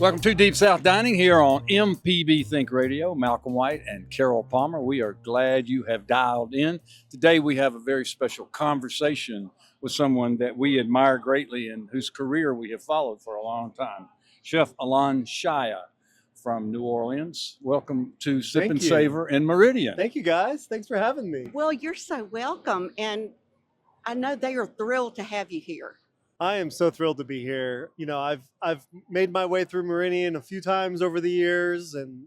Welcome to Deep South Dining here on MPB Think Radio. Malcolm White and Carol Palmer. We are glad you have dialed in. Today we have a very special conversation with someone that we admire greatly and whose career we have followed for a long time. Chef Alon Shaya from New Orleans. Welcome to Sipp Thank you. Savor in Meridian. Thank you, guys. Thanks for having me. Well, you're so welcome, and I know they are thrilled to have you here. I am so thrilled to be here. You know, I've made my way through Meridian a few times over the years, and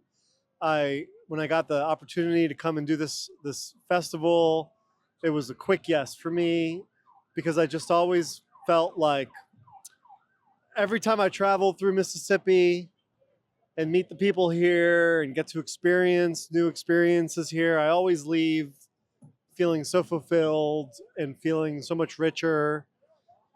when I got the opportunity to come and do this festival, it was a quick yes for me because I just always felt like every time I travel through Mississippi and meet the people here and get to experience new experiences here, I always leave feeling so fulfilled and feeling so much richer.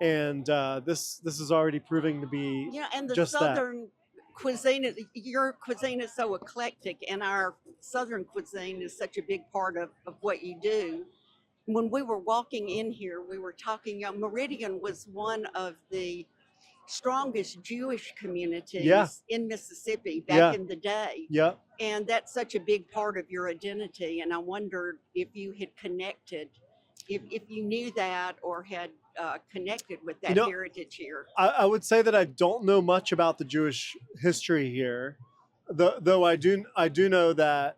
And this is already proving to be And the just Southern cuisine, your cuisine is so eclectic, and our Southern cuisine is such a big part of what you do. When we were walking in here, we were talking, Meridian was one of the strongest Jewish communities in Mississippi back in the day. Yeah. And that's such a big part of your identity. And I wondered if you had connected, if you knew that or had connected with that heritage here. I would say that I don't know much about the Jewish history here, though I do know that,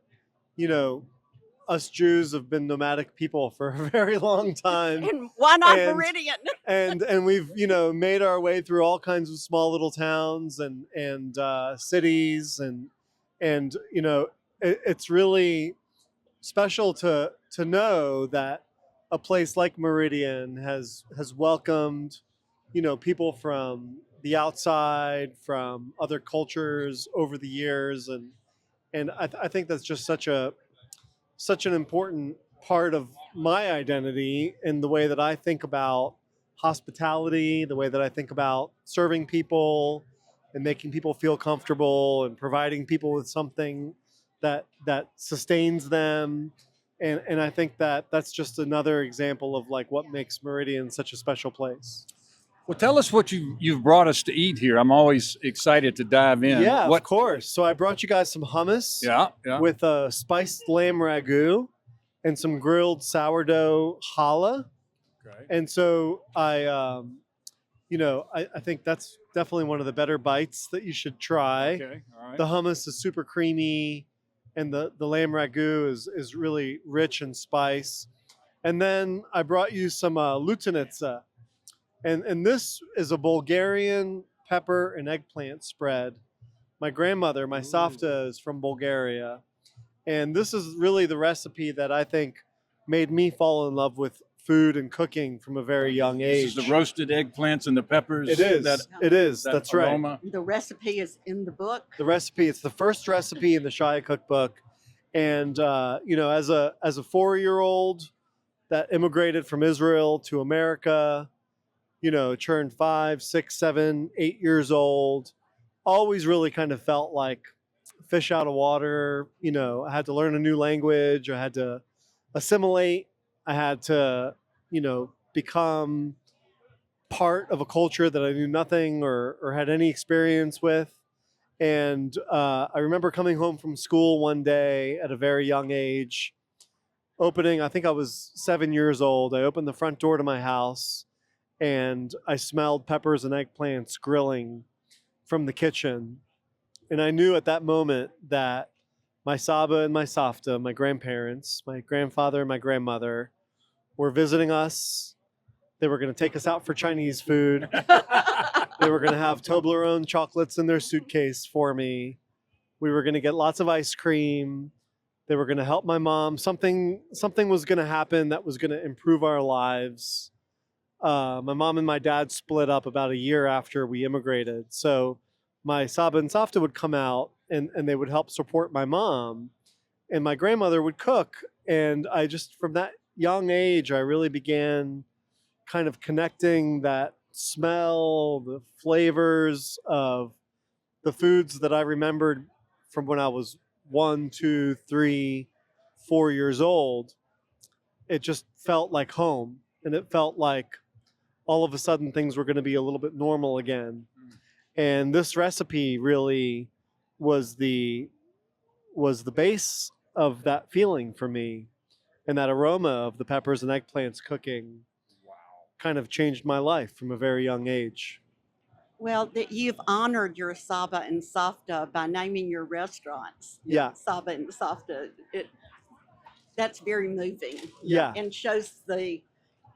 us Jews have been nomadic people for a very long time. And why not Meridian? and we've, made our way through all kinds of small little towns and cities and it's really special to know that a place like Meridian has welcomed, people from the outside, from other cultures over the years, and I think that's just such an important part of my identity in the way that I think about hospitality, the way that I think about serving people and making people feel comfortable and providing people with something that sustains them. And I think that that's just another example of like what makes Meridian such a special place. Well, tell us what you've brought us to eat here. I'm always excited to dive in. Yeah, of course. So I brought you guys some hummus with a spiced lamb ragu and some grilled sourdough challah. Okay. And so I think that's definitely one of the better bites that you should try. Okay. All right. The hummus is super creamy, and the lamb ragu is really rich in spice. And then I brought you some lutenitsa. And this is a Bulgarian pepper and eggplant spread. My grandmother, my Savta, is from Bulgaria. And this is really the recipe that I think made me fall in love with food and cooking from a very young age. This is the roasted eggplants and the peppers. It is. That's aroma. right. The recipe is in the book. It's the first recipe in the Shaya cookbook. And, as a 4-year-old that immigrated from Israel to America, turned 5, 6, 7, 8 years old, always really kind of felt like fish out of water. I had to learn a new language. I had to assimilate. I had to, become part of a culture that I knew nothing or had any experience with. And I remember coming home from school one day at a very young age, I think I was 7 years old. I opened the front door to my house and I smelled peppers and eggplants grilling from the kitchen. And I knew at that moment that my Saba and my Savta, my grandparents, my grandfather and my grandmother, were visiting us. They were going to take us out for Chinese food. They were going to have Toblerone chocolates in their suitcase for me. We were going to get lots of ice cream. They were going to help my mom. Something was going to happen that was going to improve our lives. My mom and my dad split up about a year after we immigrated. So my Saba and Savta would come out and they would help support my mom. And my grandmother would cook. And I just, from that young age, I really began kind of connecting that smell, the flavors of the foods that I remembered from when I was 1, 2, 3, 4 years old. It just felt like home, and it felt like all of a sudden things were going to be a little bit normal again. And this recipe really was the base of that feeling for me, and that aroma of the peppers and eggplants cooking kind of changed my life from a very young age. Well, that you've honored your Saba and Safta by naming your restaurants. Yeah, Saba and Safta. That's very moving. yeah, And shows the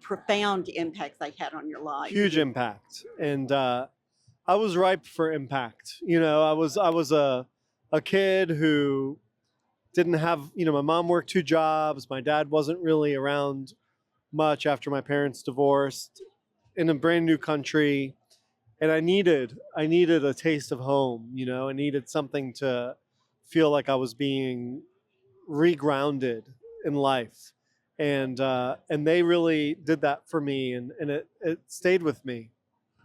profound impact they had on your life. huge impact. And I was ripe for impact. You know, I was a kid who didn't have, you know, my mom worked 2 jobs. My dad wasn't really around much after my parents divorced, in a brand new country. And I needed a taste of home, you know. I needed something to feel like I was being regrounded in life. And they really did that for me, and it stayed with me.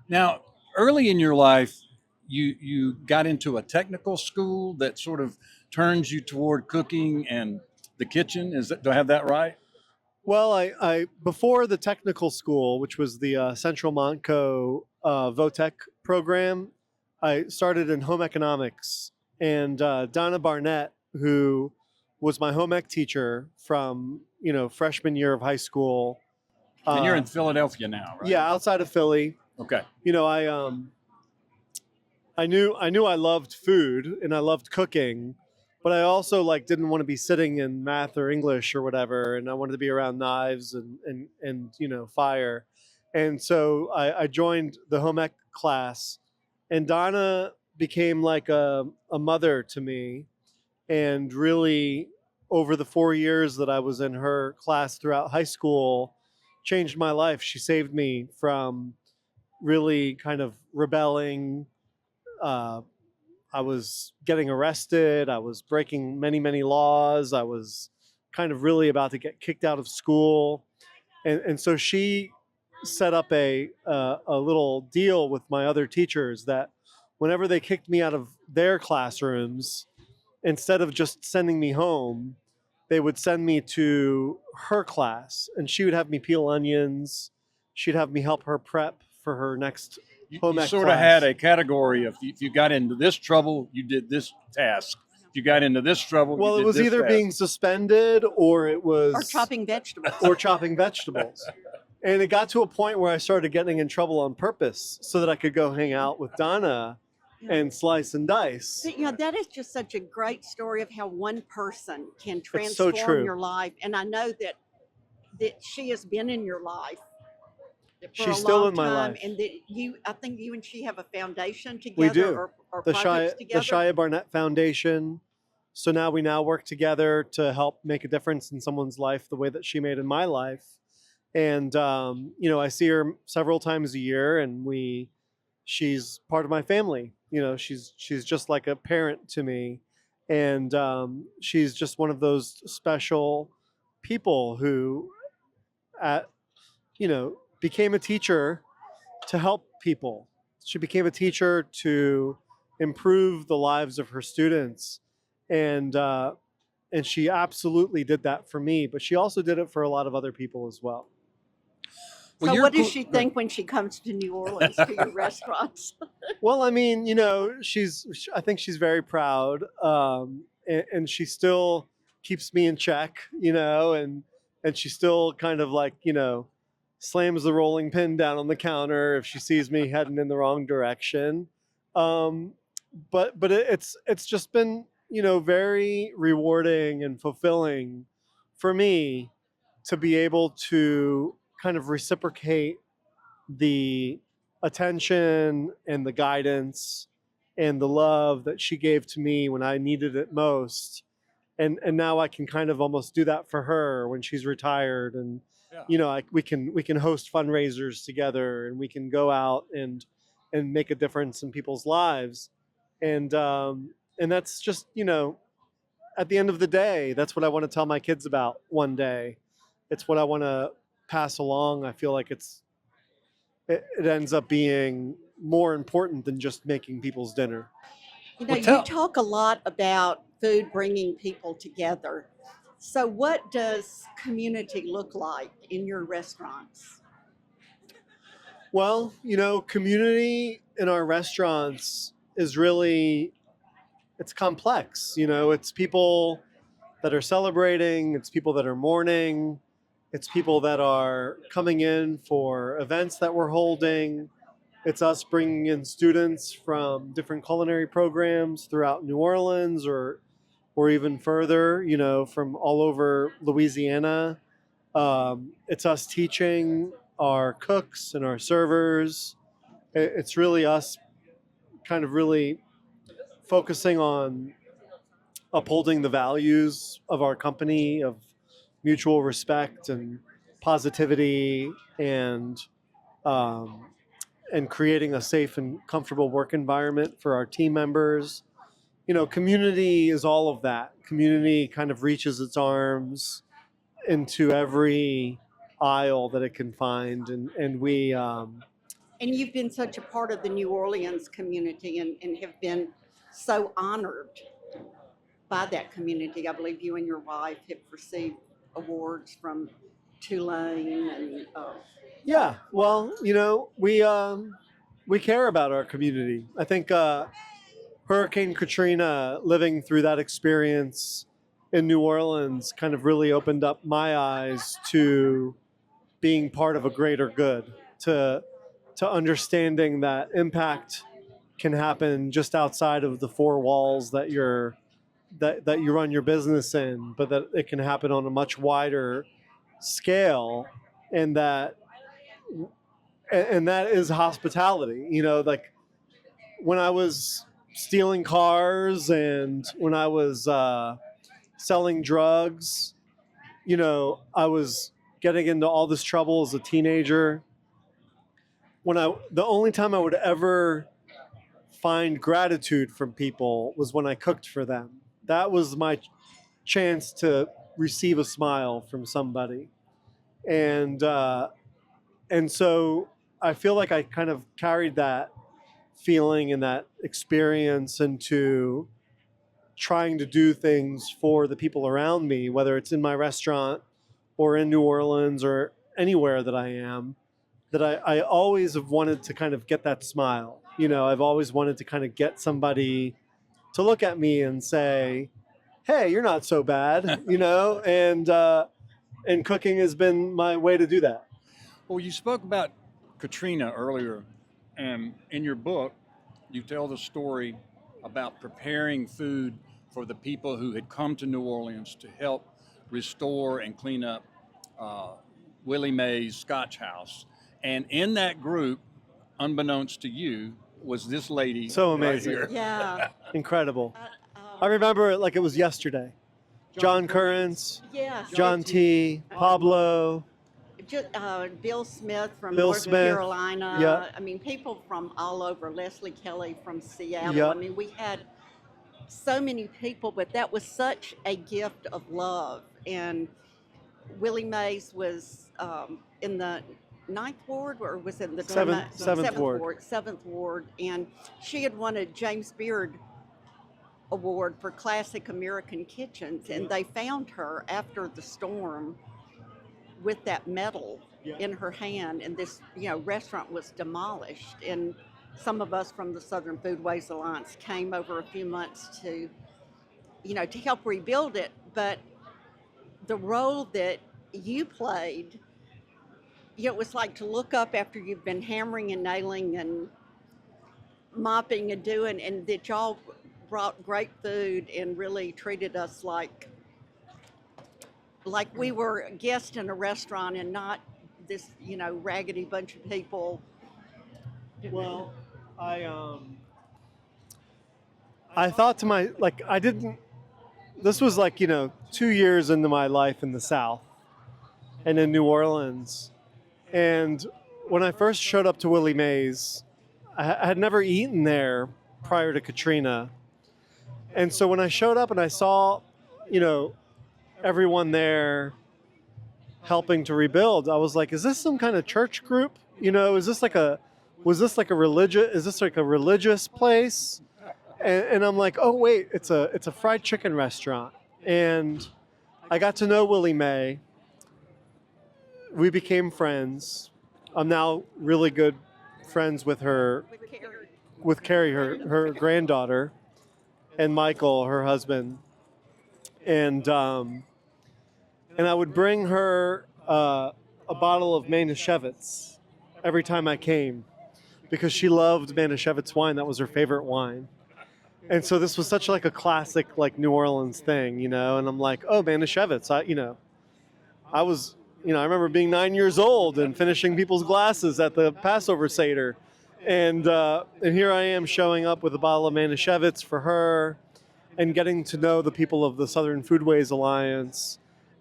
Now, early in your life, you got into a technical school that sort of turns you toward cooking and the kitchen. Do I have that right? Well, I before the technical school, which was the Central Montco VOTEC program, I started in home economics. And Donna Barnett, who was my home ec teacher from, you know, freshman year of high school. And you're in Philadelphia now, right? Yeah, outside of Philly. Okay. You know, I knew I loved food and I loved cooking, but I also like didn't want to be sitting in math or English or whatever, and I wanted to be around knives and you know, fire. And so I joined the home ec class, and Donna became like a mother to me, and really over the 4 years that I was in her class throughout high school, changed my life. She saved me from really kind of rebelling. uh, I was getting arrested. I was breaking many, many laws. I was kind of really about to get kicked out of school. And so she set up a little deal with my other teachers that whenever they kicked me out of their classrooms, instead of just sending me home, they would send me to her class, and she would have me peel onions. She'd have me help her prep for her next home You ec sort of class. had a category of if you got into this trouble, you did this task. If you got into this trouble, Well, you it did was this either task. being suspended or it was Or chopping vegetables. or chopping vegetables. And it got to a point where I started getting in trouble on purpose so that I could go hang out with Donna and slice and dice. But, you know, that is just such a great story of how one person can It's so transform true. your life. And I know that she has been in your life for She's a still long in my time, life. and that I think you and she have a foundation together. We do. Or The projects together. Shia Barnett Foundation. So now we work together to help make a difference in someone's life the way that she made in my life. And you know, I see her several times a year, and she's part of my family. You know, she's just like a parent to me, and she's just one of those special people who, at you know, became a teacher to help people. She became a teacher to improve the lives of her students, and she absolutely did that for me. But she also did it for a lot of other people as well. So what does she think when she comes to New Orleans to your restaurants? Well, I mean, you know, I think she's very proud, and she still keeps me in check, you know, and she still kind of like, you know, slams the rolling pin down on the counter if she sees me heading in the wrong direction. But it's just been, you know, very rewarding and fulfilling for me to be able to kind of reciprocate the attention and the guidance and the love that she gave to me when I needed it most. And now I can kind of almost do that for her when she's retired. And you know, we can host fundraisers together, and we can go out and make a difference in people's lives. And that's just, you know, at the end of the day, that's what I want to tell my kids about one day. It's what I want to pass along. I feel like it ends up being more important than just making people's dinner. You know, Well, you talk a lot about food bringing people together. So what does community look like in your restaurants? Well, community in our restaurants is really, it's complex. It's people that are celebrating, it's people that are mourning, it's people that are coming in for events that we're holding. It's us bringing in students from different culinary programs throughout New Orleans or even further, from all over Louisiana. It's us teaching our cooks and our servers. It's really us kind of really focusing on upholding the values of our company of mutual respect and positivity um, and creating a safe and comfortable work environment for our team members. Community is all of that. Community kind of reaches its arms into every aisle that it can find, and we And you've been such a part of the New Orleans community and have been so honored by that community. I believe you and your wife have received awards from Tulane and yeah. Well, we care about our community. I think Hurricane Katrina, living through that experience in New Orleans, kind of really opened up my eyes to being part of a greater good, to understanding that impact can happen just outside of the four walls that you run your business in, but that it can happen on a much wider scale, and that is hospitality. Like when I was stealing cars and when I was selling drugs, I was getting into all this trouble as a teenager. The only time I would ever find gratitude from people was when I cooked for them. That was my chance to receive a smile from somebody, and so I feel like I kind of carried that feeling and that experience into trying to do things for the people around me, whether it's in my restaurant or in New Orleans or anywhere that I am, that I always have wanted to kind of get that smile. I've always wanted to kind of get somebody to look at me and say, hey, you're not so bad, and cooking has been my way to do that. Well, you spoke about Katrina earlier, and in your book, you tell the story about preparing food for the people who had come to New Orleans to help restore and clean up uh, Willie Mae's Scotch House. And in that group, unbeknownst to you, was this lady. So right amazing. here. yeah. Incredible. I remember it like it was yesterday. John Currance, Yes. John T, Pablo. Bill Smith from Bill North Smith, Carolina. yeah. I mean, people from all over. Leslie Kelly from Seattle. Yeah. I mean, we had so many people, but that was such a gift of love. And Willie Mays was in the ninth ward, or was it the Seventh ward. Seventh ward, and she had won a James Beard Award for Classic American Kitchens, and they found her after the storm with that medal in her hand, and this restaurant was demolished. And some of us from the Southern Foodways Alliance came over a few months to to help rebuild it. But the role that you played, it was like to look up after you've been hammering and nailing and mopping and doing, and that y'all brought great food and really treated us like we were guests in a restaurant and not this raggedy bunch of people. Well, I thought to I didn't. This was 2 years into my life in the South and in New Orleans, and when I first showed up to Willie Mae's, I had never eaten there prior to Katrina, and so when I showed up and I saw, everyone there helping to rebuild, I was like, is this some kind of church group? Was this like a religious place? And I'm like, oh wait, it's a fried chicken restaurant. And I got to know Willie Mae. We became friends. I'm now really good friends with her, With Carrie. with Carrie, her granddaughter, and Michael, her husband, and I would bring her a bottle of Manischewitz every time I came because she loved Manischewitz wine. That was her favorite wine. And so this was such like a classic like New Orleans thing, you know. And I'm like, oh, Manischewitz, I remember being 9 years old and finishing people's glasses at the Passover Seder, and here I am showing up with a bottle of Manischewitz for her, and getting to know the people of the Southern Foodways Alliance,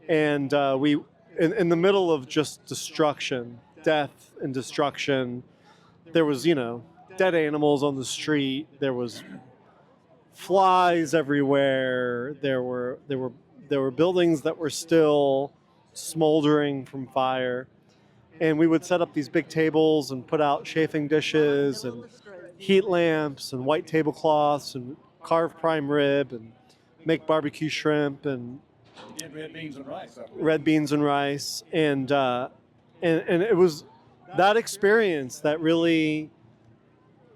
and we in the middle of just destruction, death and destruction. There was dead animals on the street. There was flies everywhere. There were buildings that were still smoldering from fire, and we would set up these big tables and put out chafing dishes and heat lamps and white tablecloths and carve prime rib and make barbecue shrimp and Get red beans and rice. red beans and rice, and it was that experience that really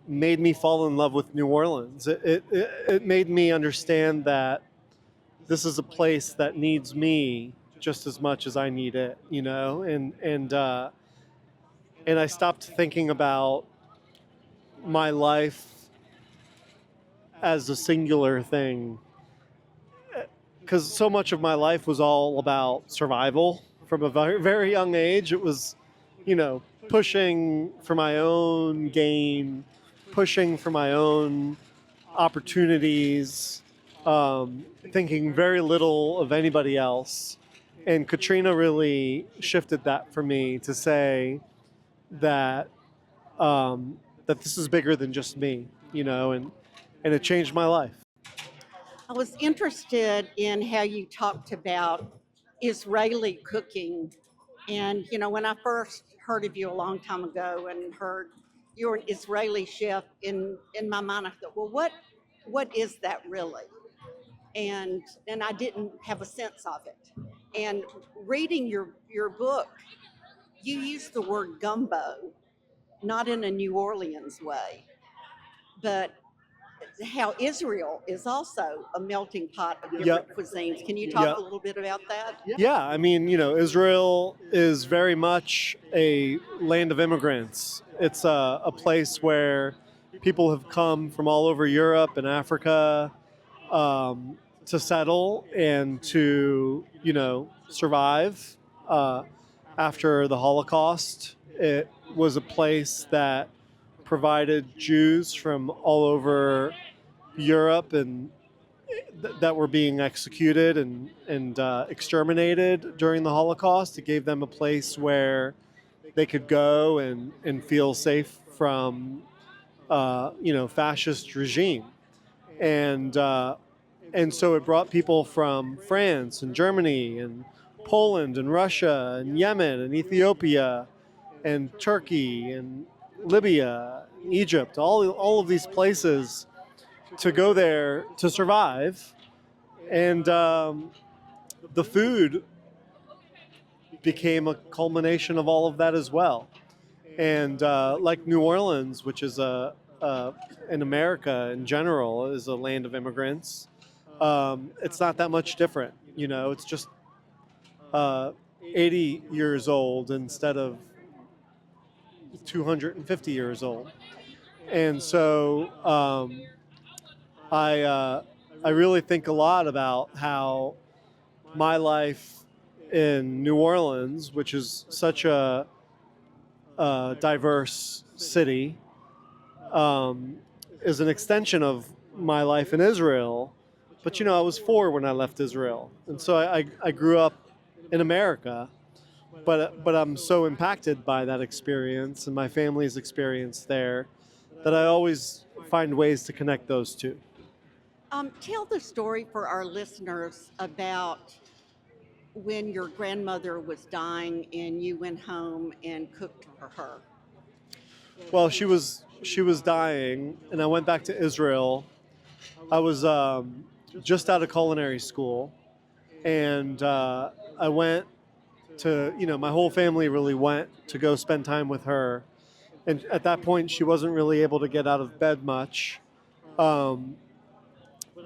made me fall in love with New Orleans. It made me understand that this is a place that needs me just as much as I need it, and I stopped thinking about my life as a singular thing, because so much of my life was all about survival from a very, very young age. It was, pushing for my own gain, pushing for my own opportunities, thinking very little of anybody else. And Katrina really shifted that for me to say that that this is bigger than just me, and it changed my life. I was interested in how you talked about Israeli cooking. And, when I first heard of you a long time ago and heard you're an Israeli chef, in my mind, I thought, well, what is that really? And I didn't have a sense of it. And reading your book, you use the word gumbo, not in a New Orleans way, but how Israel is also a melting pot of different cuisines. Can you talk Yep. a little bit about that? Yeah, I mean, Israel is very much a land of immigrants. It's a place where people have come from all over Europe and Africa, to settle and to, survive after the Holocaust. It was a place that provided Jews from all over Europe and that were being executed and exterminated during the Holocaust. It gave them a place where they could go and feel safe from, fascist regime. And so it brought people from France and Germany and Poland and Russia and Yemen and Ethiopia and Turkey and Libya, Egypt, all of these places to go there to survive. And the food became a culmination of all of that as well. And like New Orleans, which is in America in general, is a land of immigrants. It's not that much different. It's just 80 years old instead of 250 years old. And so I really think a lot about how my life in New Orleans, which is such a diverse city, is an extension of my life in Israel. But I was 4 when I left Israel, and so I grew up in America. But I'm so impacted by that experience and my family's experience there that I always find ways to connect those two. Tell the story for our listeners about when your grandmother was dying and you went home and cooked for her. Well, she was dying, and I went back to Israel. I was just out of culinary school, and I went my whole family really went to go spend time with her. And at that point, she wasn't really able to get out of bed much. Um,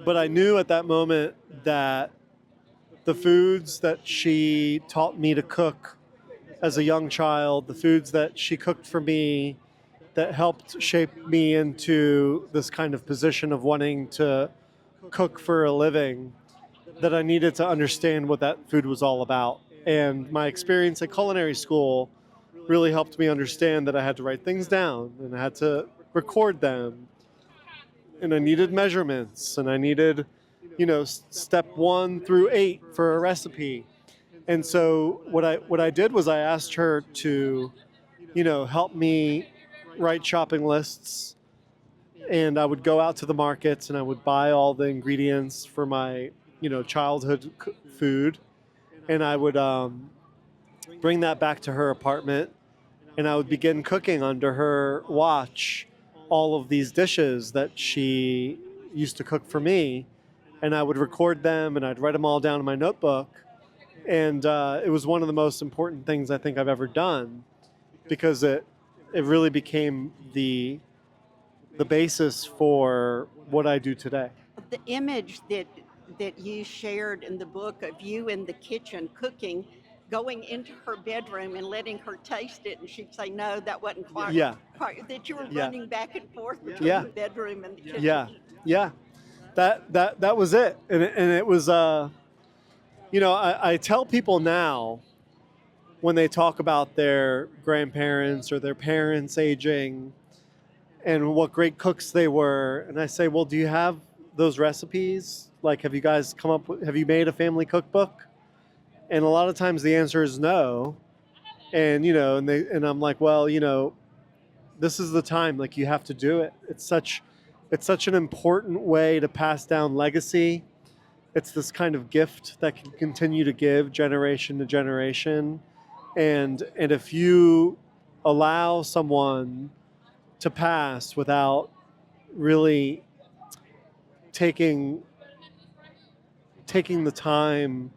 but I knew at that moment that the foods that she taught me to cook as a young child, the foods that she cooked for me that helped shape me into this kind of position of wanting to cook for a living, that I needed to understand what that food was all about. And my experience at culinary school really helped me understand that I had to write things down and I had to record them. And I needed measurements and I needed, step 1 through 8 for a recipe. And so what I did was I asked her to, help me write shopping lists, and I would go out to the markets and I would buy all the ingredients for my, childhood food, and I would bring that back to her apartment, and I would begin cooking under her watch all of these dishes that she used to cook for me, and I would record them and I'd write them all down in my notebook. And it was one of the most important things I think I've ever done, because it really became the basis for what I do today. The image that you shared in the book of you in the kitchen cooking, going into her bedroom and letting her taste it, and she'd say, no, that wasn't quite, that you were running back and forth between the bedroom and the kitchen. That was it. And it was, I tell people now, when they talk about their grandparents or their parents aging and what great cooks they were, and I say, well, do you have those recipes? Like, have you guys have you made a family cookbook? And a lot of times the answer is no. And, and I'm like, well, this is the time, like, you have to do it. It's such an important way to pass down legacy. It's this kind of gift that can continue to give generation to generation. And if you allow someone to pass without really taking the time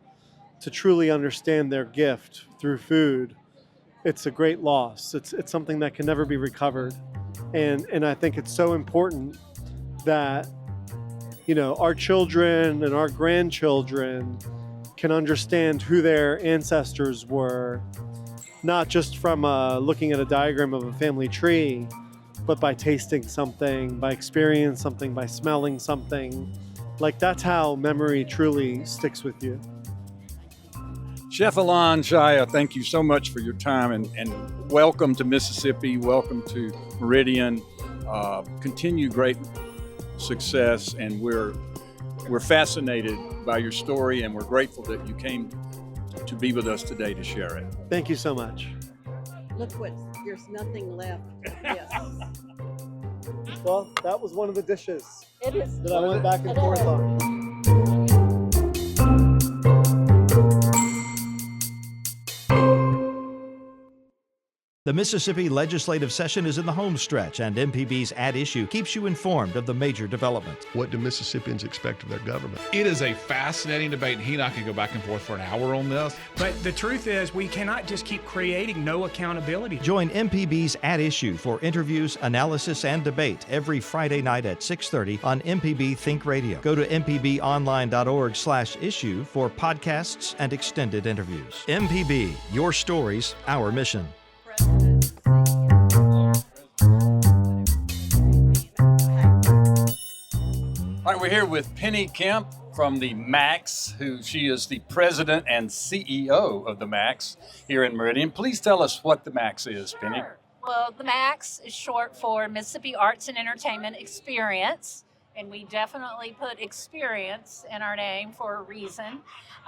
to truly understand their gift through food, it's a great loss. It's something that can never be recovered. And I think it's so important that, our children and our grandchildren can understand who their ancestors were, not just from looking at a diagram of a family tree, but by tasting something, by experiencing something, by smelling something. Like, that's how memory truly sticks with you. Chef Alon Shaya, thank you so much for your time, and welcome to Mississippi. Welcome to Meridian. Continue great success, and we're fascinated by your story, and we're grateful that you came to be with us today to share it. Thank you so much. Look there's nothing left. Yes. Well, that was one of the dishes It is. that I went back and forth on. The Mississippi legislative session is in the home stretch, and MPB's At Issue keeps you informed of the major developments. What do Mississippians expect of their government? It is a fascinating debate, and he and I could go back and forth for an hour on this. But the truth is, we cannot just keep creating no accountability. Join MPB's At Issue for interviews, analysis, and debate every Friday night at 6:30 on MPB Think Radio. Go to mpbonline.org/issue for podcasts and extended interviews. MPB, your stories, our mission. All right, we're here with Penny Kemp from the Max, she is the president and CEO of the Max here in Meridian. Please tell us what the Max is, Penny. Sure. Well, the Max is short for Mississippi Arts and Entertainment Experience, and we definitely put experience in our name for a reason.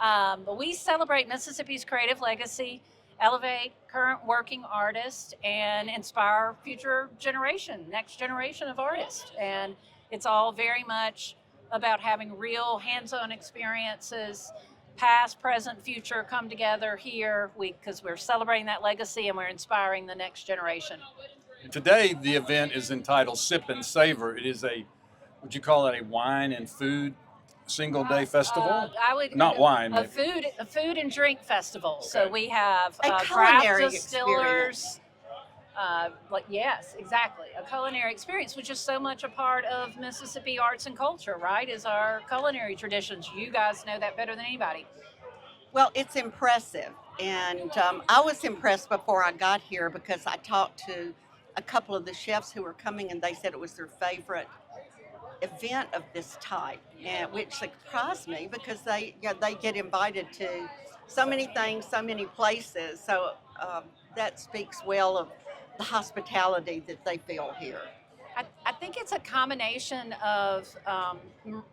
But we celebrate Mississippi's creative legacy, elevate current working artists, and inspire next generation of artists. And it's all very much about having real hands-on experiences, past, present, future, come together here because we're celebrating that legacy and we're inspiring the next generation. Today, the event is entitled Sipp Savor. It is would you call it a wine and food single day festival? I would Not wine, a maybe. food and drink festival. So Okay. we have A craft culinary distillers. Yes, exactly. A culinary experience, which is so much a part of Mississippi arts and culture, right? Is our culinary traditions. You guys know that better than anybody. Well, it's impressive. And I was impressed before I got here because I talked to a couple of the chefs who were coming and they said it was their favorite event of this type, and which surprised me because they get invited to so many things, so many places. So that speaks well of the hospitality that they feel here. I think it's a combination of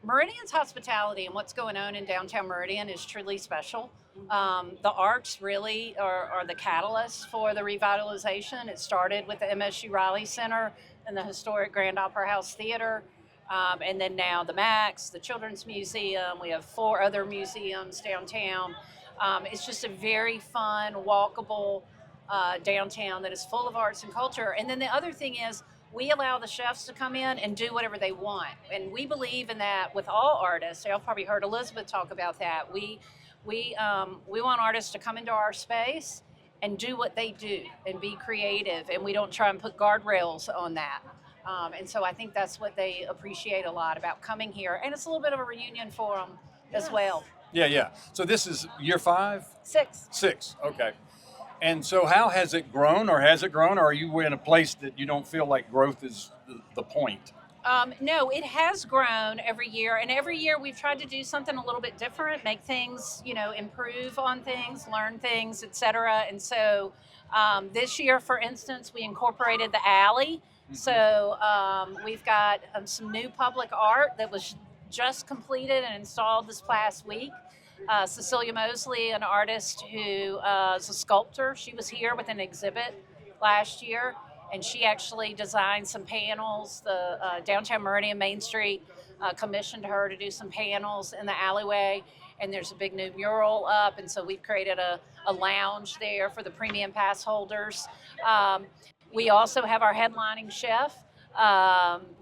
Meridian's hospitality and what's going on in downtown Meridian is truly special. The arts really are the catalyst for the revitalization. It started with the MSU Riley Center and the historic Grand Opera House Theater. And then now the Max, the Children's Museum. We have 4 other museums downtown. It's just a very fun, walkable downtown that is full of arts and culture. And then the other thing is we allow the chefs to come in and do whatever they want. And we believe in that with all artists. Y'all probably heard Elizabeth talk about that. We want artists to come into our space and do what they do and be creative. And we don't try and put guardrails on that. And so I think that's what they appreciate a lot about coming here. And it's a little bit of a reunion for them as well. Yeah, yeah. So this is year 5? 6. 6, okay. And so how has it grown, or are you in a place that you don't feel like growth is the point? No, it has grown every year, and every year we've tried to do something a little bit different, make things, improve on things, learn things, etc. And so this year, for instance, we incorporated the alley. So we've got some new public art that was just completed and installed this past week. Cecilia Mosley, an artist who is a sculptor, she was here with an exhibit last year, and she actually designed some panels. The downtown Meridian Main Street commissioned her to do some panels in the alleyway, and there's a big new mural up, and so we've created a lounge there for the premium pass holders. We also have our headlining chef,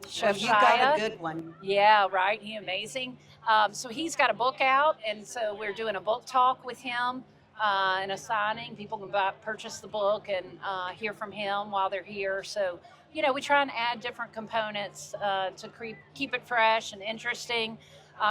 Chef You got Shia. a good one. Yeah, right. He amazing. So he's got a book out, and so we're doing a book talk with him and a signing. People can purchase the book and hear from him while they're here. So, we try and add different components to keep it fresh and interesting.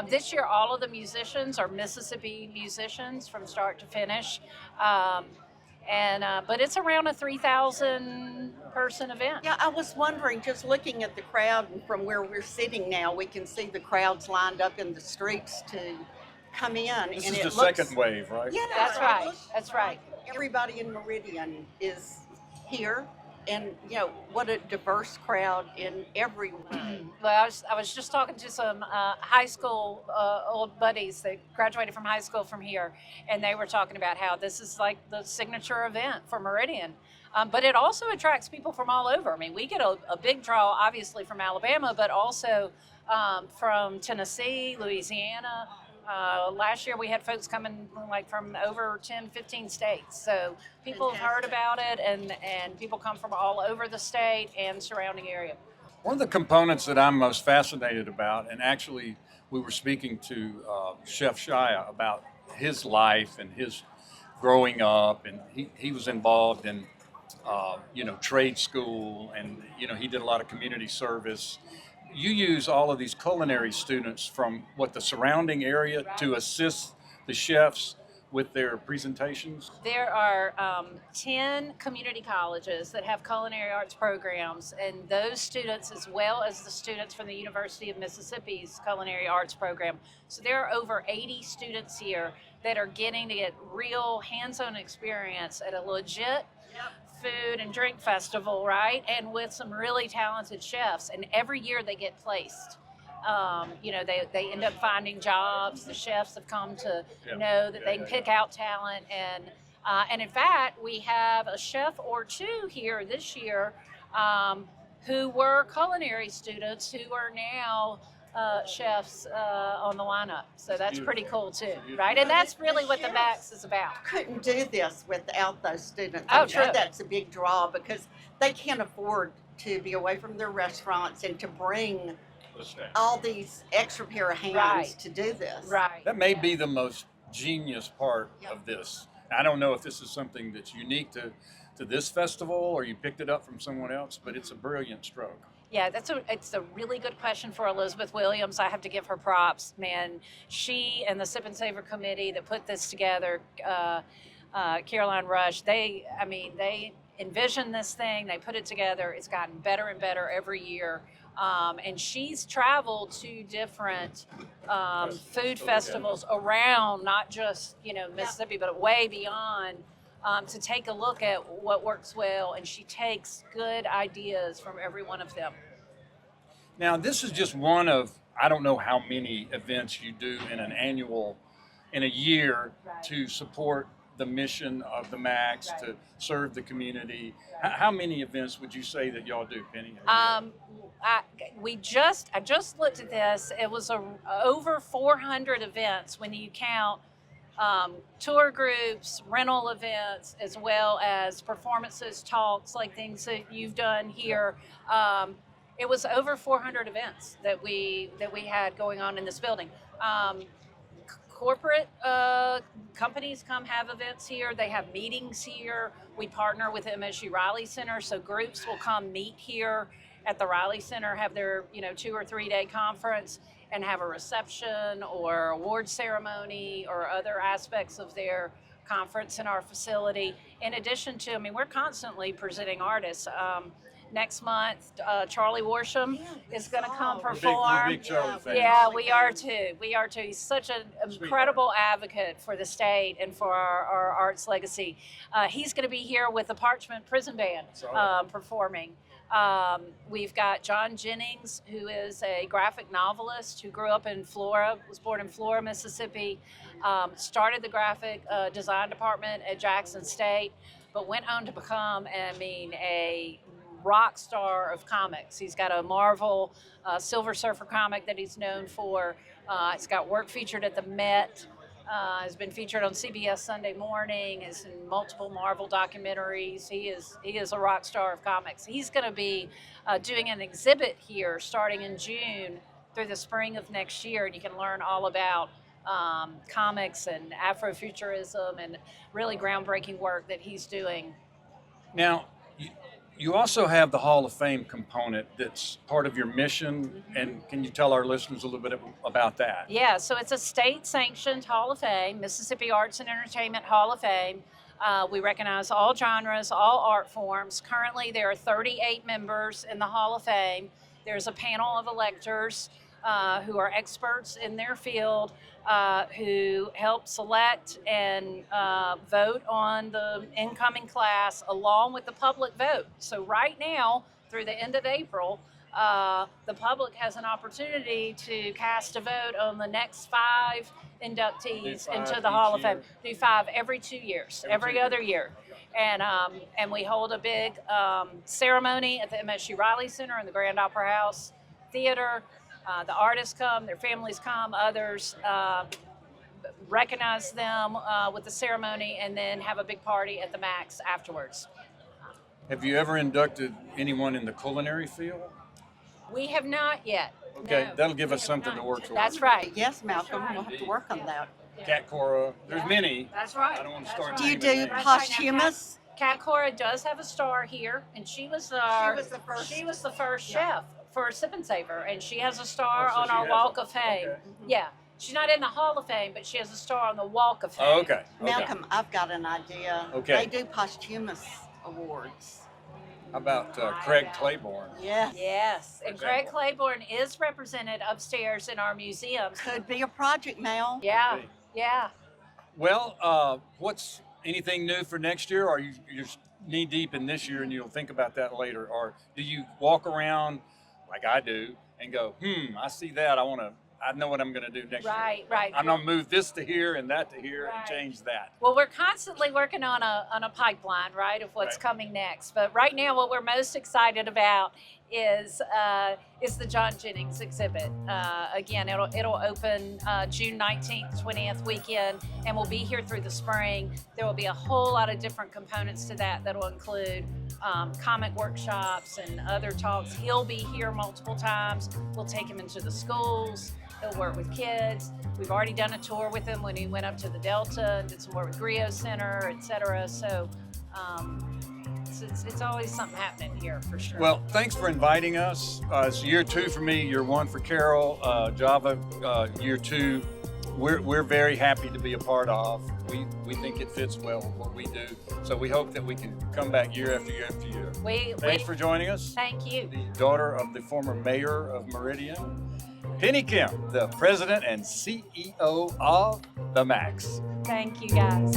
This year, all of the musicians are Mississippi musicians from start to finish. But it's around a 3,000 person event. Yeah, I was wondering, just looking at the crowd and from where we're sitting now, we can see the crowds lined up in the streets to come in. This and is it the looks, second wave, right? Yeah, That's it right. looks That's like right. Everybody in Meridian is here, and what a diverse crowd in every way. Well, I was just talking to some high school old buddies that graduated from high school from here, and they were talking about how this is like the signature event for Meridian. But it also attracts people from all over. I mean, we get a big draw, obviously, from Alabama, but also from Tennessee, Louisiana. Last year we had folks coming from over 10, 15 states. So people have heard about it, and people come from all over the state and surrounding area. One of the components that I'm most fascinated about, and actually we were speaking to Chef Shia about his life and his growing up, and he was involved in trade school, and he did a lot of community service. You use all of these culinary students from the surrounding area to assist the chefs with their presentations? There are 10 community colleges that have culinary arts programs, and those students, as well as the students from the University of Mississippi's culinary arts program. So there are over 80 students here that are getting to get real hands-on experience at a legit food and drink festival, right? And with some really talented chefs, and every year they get placed. They end up finding jobs. The chefs have come to know that they can pick out talent, and in fact, we have a chef or two here this year who were culinary students who are now chefs on the lineup. So that's pretty cool too, right? And that's really what the Max is about. Couldn't do this without those students. Oh, I'm sure true. that's a big draw because they can't afford to be away from their restaurants and to bring all these extra pair of hands Right. to do this. Right. That may yeah. be the most genius part of this. I don't know if this is something that's unique to this festival or you picked it up from someone else, but it's a brilliant stroke. Yeah, it's a really good question for Elizabeth Williams. I have to give her props, man. She and the Sipp Savor committee that put this together, Caroline Rush, they envisioned this thing, they put it together. It's gotten better and better every year. And she's traveled to different food festivals around, not just Mississippi, but way beyond, to take a look at what works well. And she takes good ideas from every one of them. Now, this is just one of, I don't know how many events you do in a year to support the mission of the Max, to serve the community. How many events would you say that y'all do, Penny? I just looked at this. It was over 400 events when you count tour groups, rental events, as well as performances, talks, like things that you've done here. It was over 400 events that we had going on in this building. Corporate companies come have events here. They have meetings here. We partner with the MSU Riley Center, so groups will come meet here at the Riley Center, have their 2 or 3 day conference, and have a reception or award ceremony or other aspects of their conference in our facility. In addition to, we're constantly presenting artists. Next month, Charlie Worsham is going to come perform. We're big Charlie fans. Yeah, we are too. We are too. He's such an incredible advocate for the state and for our arts legacy. He's going to be here with the Parchment Prison Band performing. We've got John Jennings, who is a graphic novelist who grew up in Flora, was born in Flora, Mississippi, started the graphic design department at Jackson State, but went on to become, a rock star of comics. He's got a Marvel Silver Surfer comic that he's known for. It's got work featured at the Met. Has been featured on CBS Sunday Morning. Is in multiple Marvel documentaries. He is a rock star of comics. He's going to be doing an exhibit here starting in June through the spring of next year, and you can learn all about comics and Afrofuturism and really groundbreaking work that he's doing. Now, you also have the Hall of Fame component that's part of your mission, and can you tell our listeners a little bit about that? Yeah, so it's a state-sanctioned Hall of Fame, Mississippi Arts and Entertainment Hall of Fame. We recognize all genres, all art forms. Currently, there are 38 members in the Hall of Fame. There's a panel of electors who are experts in their field, who help select and vote on the incoming class along with the public vote. So right now, through the end of April, the public has an opportunity to cast a vote on the next 5 inductees into the Hall of Fame. Do 5 every 2 years, every other year. And we hold a big ceremony at the MSU Riley Center in the Grand Opera House Theater. The artists come, their families come, others recognize them with the ceremony, and then have a big party at the Max afterwards. Have you ever inducted anyone in the culinary field? We have not yet. Okay, No, that'll give we us have something not. to work towards. That's right. Yes, Malcolm, we'll have to work on that. Cat Cora, there's many. That's right. I don't want to start Do you naming do names. posthumous? Cat Cora does have a star here, and she was the first chef for Sipp Savor, and she has a star so on she our has Walk a- of Fame. okay. Yeah, she's not in the Hall of Fame, but she has a star on the Walk of Fame. Oh, okay. Malcolm, I've got an idea. Okay. They do posthumous awards. How about Craig Claiborne? Yes. Yes, and Craig example. Claiborne is represented upstairs in our museums. Could be a project, Mel. Yeah, yeah. Well, what's anything new for next year? Or you're knee deep in this year and you'll think about that later? Or do you walk around like I do and go, I see that, I want I know what I'm going to do next year. Right. I'm going to move this to here and that to here and Right. change that. Well, we're constantly working on a pipeline, right, of what's Right. coming next. But right now, what we're most excited about is the John Jennings exhibit. Again, it'll open June 19th, 20th weekend, and we'll be here through the spring. There will be a whole lot of different components to that will include comic workshops and other talks. He'll be here multiple times. We'll take him into the schools. He'll work with kids. We've already done a tour with him when he went up to the Delta and did some work with Griot Center, et cetera. So it's always something happening here for sure. Well, thanks for inviting us. It's year 2 for me, year 1 for Carol. Java, year 2. We're very happy to be a part of. We think it fits well with what we do. So we hope that we can come back year after year after year. Thanks for joining us. Thank you. The daughter of the former mayor of Meridian, Penny Kemp, the president and CEO of the Max. Thank you, guys.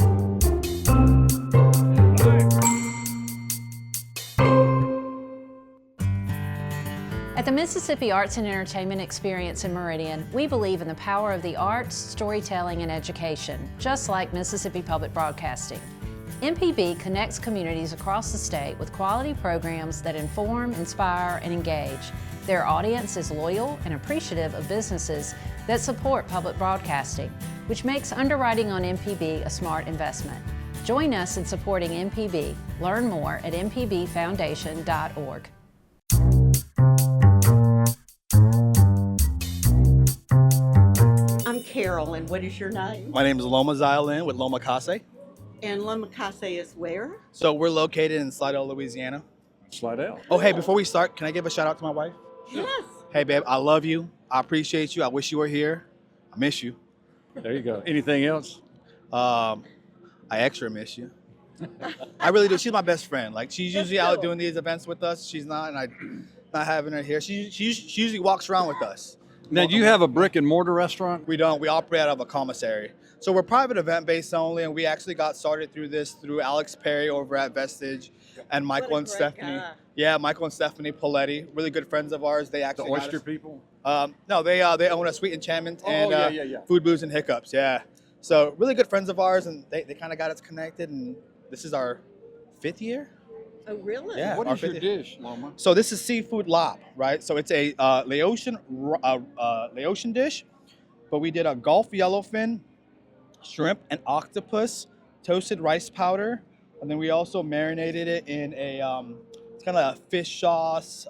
At the Mississippi Arts and Entertainment Experience in Meridian, we believe in the power of the arts, storytelling, and education, just like Mississippi Public Broadcasting. MPB connects communities across the state with quality programs that inform, inspire, and engage. Their audience is loyal and appreciative of businesses that support public broadcasting, which makes underwriting on MPB a smart investment. Join us in supporting MPB. Learn more at mpbfoundation.org. I'm Carol, and what is your name? My name is Loma Zylin with Loma Kase. And Lomakase is where? So we're located in Slidell, Louisiana. Slidell. Oh, hey, before we start, can I give a shout out to my wife? Yes. Hey, babe, I love you. I appreciate you. I wish you were here. I miss you. There you go. Anything else? I extra miss you. I really do. She's my best friend. Like, she's usually out doing these events with us. She's not, and I'm not having her here. She usually walks around with us. Now, do you have a brick and mortar restaurant? We don't. We operate out of a commissary. So we're private event based only, and we actually got started through Alex Perry over at Vestige and Michael and Stephanie. Yeah, Michael and Stephanie Poletti, really good friends of ours. They actually The oyster people? No, they own a Sweet Enchantment and yeah. Food, Booze, and Hiccups. Yeah, so really good friends of ours, and they kind of got us connected. And this is our 5th year. Oh, really? Yeah. What our is your 5th dish, Loma? So this is seafood lop, right? So it's a Laotian dish, but we did a Gulf yellowfin, shrimp, and octopus, toasted rice powder, and then we also marinated it in a it's kind of a fish sauce,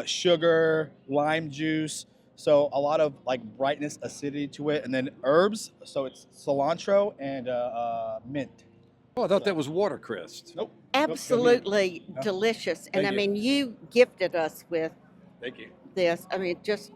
sugar, lime juice. So a lot of like brightness, acidity to it, and then herbs. So it's cilantro and mint. Oh, I thought that was watercress. Nope. Absolutely delicious. And Thank I you. mean, you gifted us with Thank you. this. I mean, just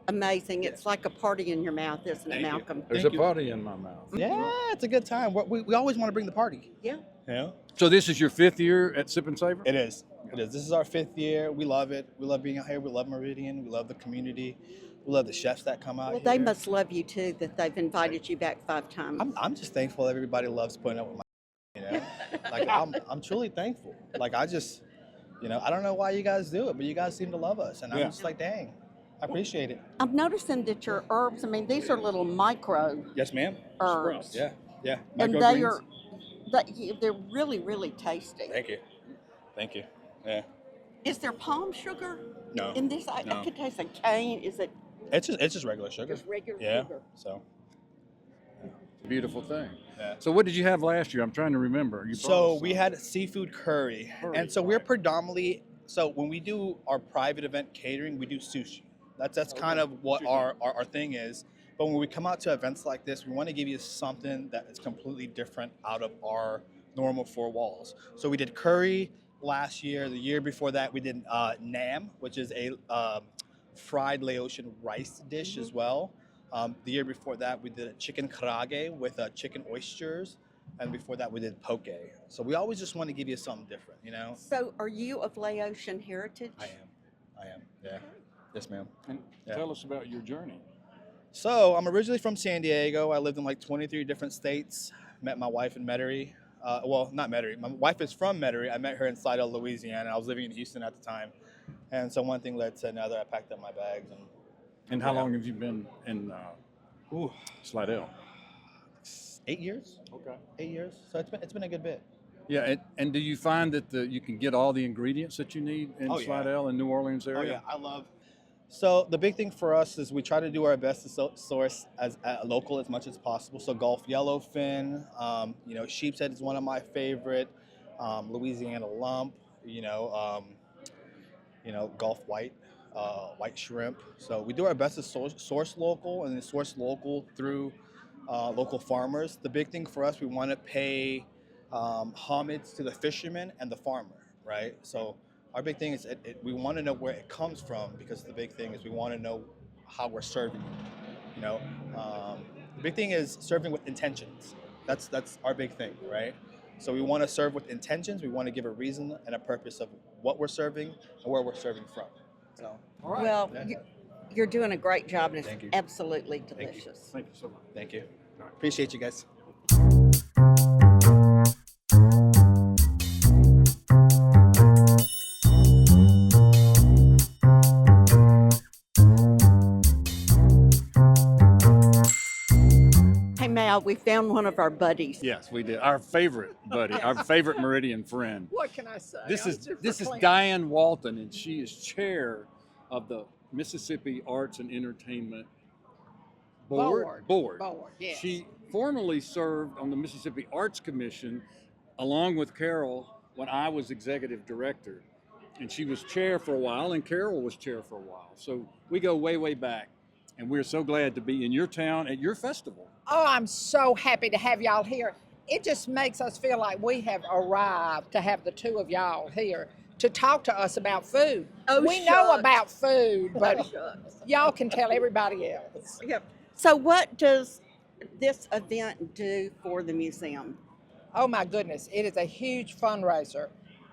amazing. It's like a party in your mouth, isn't it, Thank you. Malcolm? There's Thank a you. party in my mouth. Yeah, it's a good time. We always want to bring the party. Yeah. Yeah. So this is your 5th year at Sipp Savor? It is. It is. This is our 5th year. We love it. We love being out here. We love Meridian. We love the community. We love the chefs that come out Well, here. they must love you too, that they've invited you back 5 times. I'm just thankful everybody loves putting up with my, you know. Like I'm truly thankful. Like I just, I don't know why you guys do it, but you guys seem to love us, and I'm Yeah. just like, dang, I appreciate it. I'm noticing that your herbs, I mean, these are little micro Yes, ma'am. herbs. Yeah. And they are, they're really, really tasty. Thank you. Thank you. Yeah. Is there palm sugar No. in this? I No. could taste a cane. Is it It's just regular sugar. just regular Yeah. sugar? So. Beautiful thing. Yeah. So what did you have last year? I'm trying to remember. You brought So us we some. had seafood curry. And so we're right. predominantly, so when we do our private event catering, we do sushi. That's kind of what our thing is. But when we come out to events like this, we want to give you something that is completely different out of our normal 4 walls. So we did curry last year. The year before that, we did nam, which is a fried Laotian rice dish as well. The year before that, we did a chicken karage with chicken oysters. And before that, we did poke. So we always just want to give you something different, So are you of Laotian heritage? I am. Yeah. Yes, ma'am. And Yeah. tell us about your journey. So I'm originally from San Diego. I lived in like 23 different states. Met my wife in Metairie. Well, not Metairie. My wife is from Metairie. I met her in Slidell, Louisiana. I was living in Houston at the time. And so one thing led to another. I packed up my bags and And how long have you been in Slidell? 8 years. Okay. 8 years. So it's been a good bit. Yeah, and do you find that you can get all the ingredients that you need in Oh, yeah. Slidell and New Orleans area? Oh yeah, I love. So the big thing for us is we try to do our best to source as local as much as possible. So Gulf yellowfin, sheep's head is one of my favorite. Louisiana lump, Gulf white, white shrimp. So we do our best to source local and then source local through local farmers. The big thing for us, we want to pay homage to the fisherman and the farmer, right? So our big thing is we want to know where it comes from, because the big thing is we want to know how we're serving it. The big thing is serving with intentions. That's our big thing, right? So we want to serve with intentions. We want to give a reason and a purpose of what we're serving and where we're serving from. So, All right. Well, you're doing a great job, and Thank you. it's absolutely Thank you. delicious. Thank you so much. Thank you. Appreciate you guys. Hey, Mal, we found one of our buddies. Yes, we did. Our favorite buddy, our favorite Meridian friend. What can I say? This I'm is super clean. Diane Walton, and she is chair of the Mississippi Arts and Entertainment Board. Board, yes. She formerly served on the Mississippi Arts Commission along with Carol when I was executive director. And she was chair for a while, and Carol was chair for a while. So we go way, way back. And we're so glad to be in your town at your festival. Oh, I'm so happy to have y'all here. It just makes us feel like we have arrived to have the two of y'all here to talk to us about food. Oh, we know shucks. about food, but Shucks. y'all can tell everybody else. Yep. So what does this event do for the museum? Oh my goodness, it is a huge fundraiser.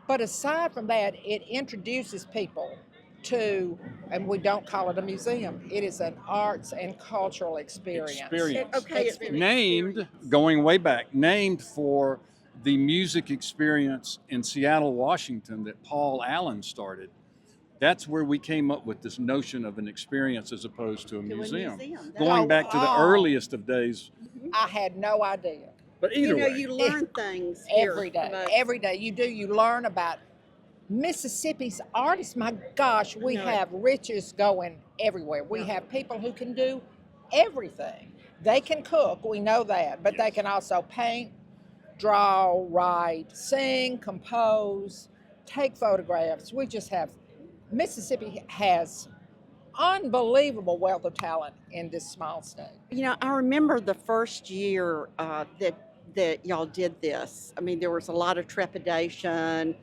But aside from that, it introduces people to, and we don't call it a museum, it is an arts and cultural experience. Okay, Named, going way back, named for the music experience in Seattle, Washington that Paul Allen started. That's where we came up with this notion of an experience as opposed to a museum. Going back to the earliest of days. I had no idea. But either way. You learn things here Every day. from us. Every day you do, you learn about Mississippi's artists. My gosh, we have riches going everywhere. We have people who can do everything. They can cook, we know that, but they can also paint, draw, write, sing, compose, take photographs. We just have, Mississippi has unbelievable wealth of talent in this small state. I remember the first year that y'all did this. I mean, there was a lot of trepidation.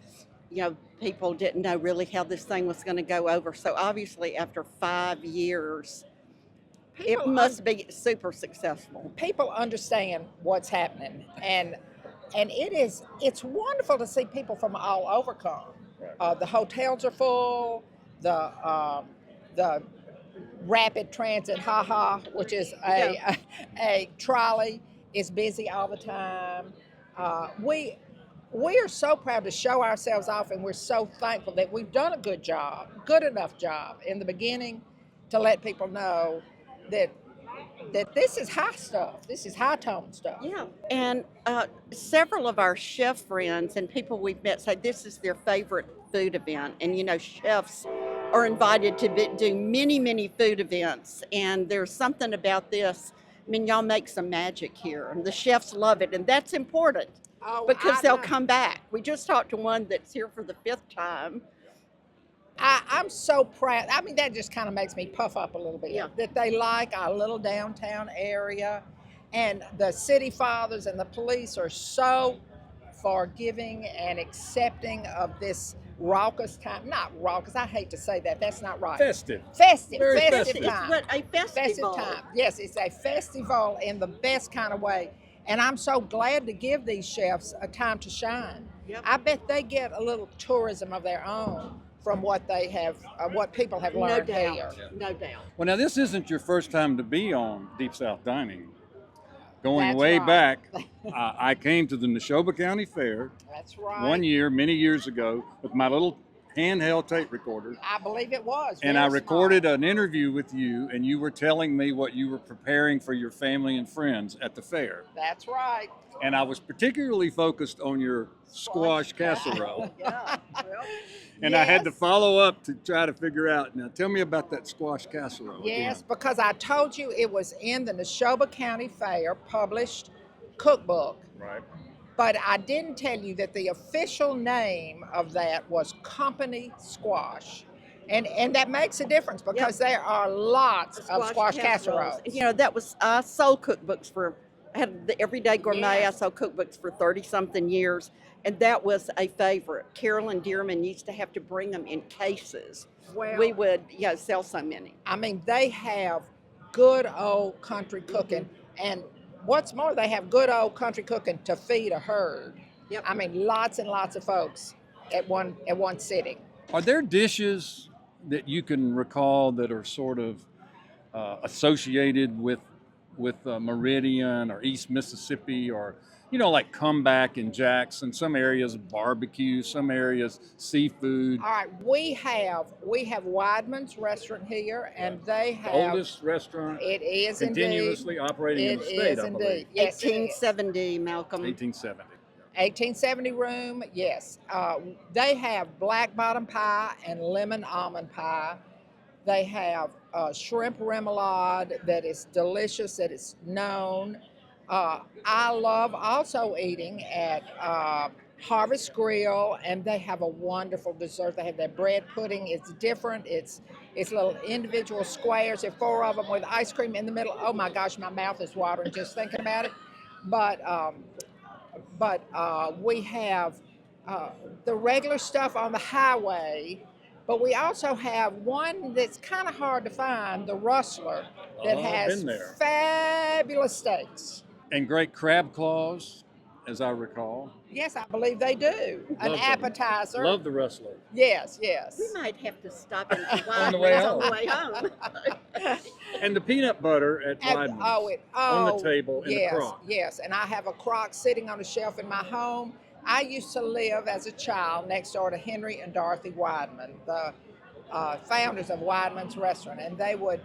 People didn't know really how this thing was going to go over. So obviously, after 5 years, it must be super successful. People understand what's happening, and it's wonderful to see people from all over come. The hotels are full. The rapid transit, which is a trolley, is busy all the time. We are so proud to show ourselves off, and we're so thankful that we've done a good enough job in the beginning to let people know that this is high stuff. This is high tone stuff. Yeah, and several of our chef friends and people we've met say this is their favorite food event. And chefs are invited to do many, many food events, and there's something about this. I mean, y'all make some magic here, and the chefs love it, and that's important because they'll come back. We just talked to one that's here for the 5th time. I'm so proud. I mean, that just kind of makes me puff up a little bit. Yeah. That they like our little downtown area, and the city fathers and the police are so forgiving and accepting of this raucous time. Not raucous, I hate to say that. That's not right. Festive. Very It's festive time. a festival. Festive time. Yes, it's a festival in the best kind of way. And I'm so glad to give these chefs a time to shine. Yep. I bet they get a little tourism of their own from what they have, what people have learned here. No doubt. Well, now this isn't your first time to be on Deep South Dining. Going That's way right. back, I came to the Neshoba County Fair That's right. one year, many years ago, with my little handheld tape recorder. I believe it was. And I very recorded small. an interview with you, and you were telling me what you were preparing for your family and friends at the fair. That's right. And I was particularly focused on your squash casserole. Yeah. Well, And I had to Yes. follow up to try to figure out. Now, tell me about that squash casserole. Yes, again. because I told you it was in the Neshoba County Fair published cookbook. Right. But I didn't tell you that the official name of that was Company Squash. And that makes a difference because there are lots of squash casseroles. You know, that was, I sold cookbooks for, I had the Everyday Gourmet. Yeah. I sold cookbooks for 30-something years, and that was a favorite. Carolyn Dearman used to have to bring them in cases. Well, We would, sell so many. I mean, they have good old country cooking. And what's more, they have good old country cooking to feed a herd. Yep. I mean, lots and lots of folks at one sitting. Are there dishes that you can recall that are sort of associated with Meridian or East Mississippi, or like Comeback in Jackson? Some areas barbecue, some areas seafood. All right, we have Weidman's restaurant here, and they The have oldest restaurant it is continuously operating in It the state, is I believe. indeed. Yes, it is. 1870, Malcolm. 1870. 1870 room, yes. They have black bottom pie and lemon almond pie. They have shrimp remoulade that is delicious, that is known. I love also eating at Harvest Grill, and they have a wonderful dessert. They have their bread pudding. It's different. It's little individual squares. There are 4 of them with ice cream in the middle. Oh my gosh, my mouth is watering just thinking about it. But we have the regular stuff on the highway, but we also have one that's kind of hard to find, the Rustler, that I've has been there. fabulous steaks. And great crab claws, as I recall. Yes, I believe they do. An Love them. appetizer. Love the Rustler. Yes, yes. We might have to stop and On the way on the home. way home. And the peanut butter at Weidman's on the table in yes, the crock. Yes, and I have a crock sitting on a shelf in my home. I used to live as a child next door to Henry and Dorothy Weidman, the founders of Weidman's Restaurant, and they would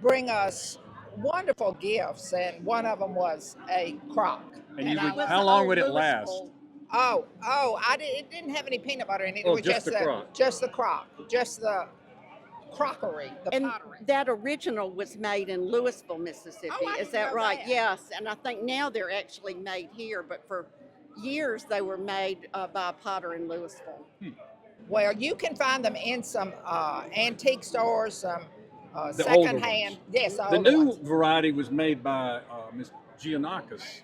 bring us wonderful gifts, and one of them was a crock. And you I would, was- how long would it last? It didn't have any peanut butter in it. It Oh, was just the crock. Just the crock, just the crockery, the And pottery. that original was made in Louisville, Mississippi. Oh, I Is didn't that know right? that. Yes. And I think now they're actually made here, but for years they were made by a potter in Louisville. Well, you can find them in some antique stores, some The older secondhand. ones. Yes, The older new ones. variety was made by Miss Giannakis,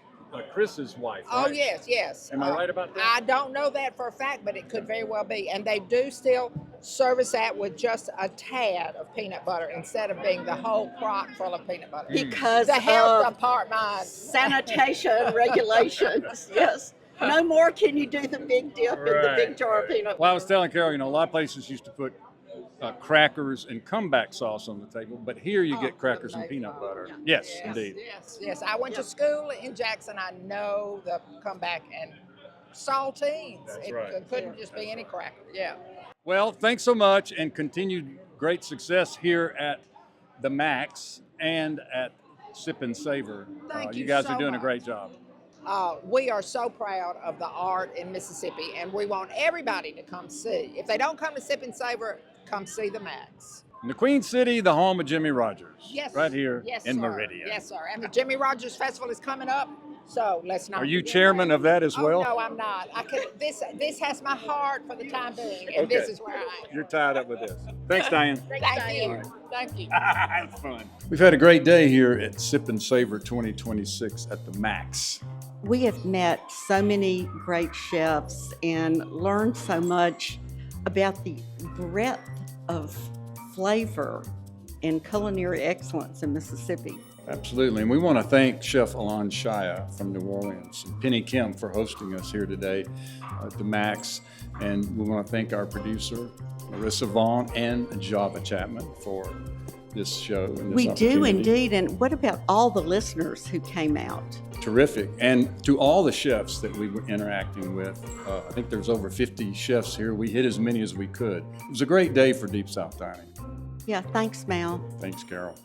Chris's wife. Oh right? yes, yes. Am I right about that? I don't know that for a fact, but it could very well be. And they do still service that with just a tad of peanut butter instead of being the whole crock full of peanut butter. Because The health of department. sanitation regulations. Yes. No more can you do the big dip in the big jar of peanut butter. Well, I was telling Carol, a lot of places used to put crackers and comeback sauce on the table, but here you get crackers and peanut butter. Yes, indeed. Yes. I went to school in Jackson. I know the comeback and saltines. That's right. It couldn't just be any cracker. Yeah. Well, thanks so much, and continued great success here at the Max and at Sipp Savor. Thank You you guys so are doing a much. great job. We are so proud of the art in Mississippi, and we want everybody to come see. If they don't come to Sipp Savor, come see the Max. In the Queen City, the home of Jimmy Rogers. Yes. Right here Yes, in sir. Meridian. Yes, sir. And the Jimmy Rogers Festival is coming up, so let's not. Are you forget chairman that. of that as well? Oh, no, I'm not. This has my heart for the time being, and this Okay. is where I am. You're tied up with this. Thanks, Diane. Thank you. Thank you. It's fun. We've had a great day here at Sipp Savor 2026 at the Max. We have met so many great chefs and learned so much about the breadth of flavor and culinary excellence in Mississippi. Absolutely. And we want to thank Chef Alon Shaya from New Orleans and Penny Kim for hosting us here today at the Max. And we want to thank our producer, Marissa Vaughn, and Java Chapman for this show. And this We do opportunity. indeed. And what about all the listeners who came out terrific. And to all the chefs that we were interacting with, I think there's over 50 chefs here. We hit as many as we could. It was a great day for Deep South Dining. Yeah, thanks, Mal. Thanks, Carol.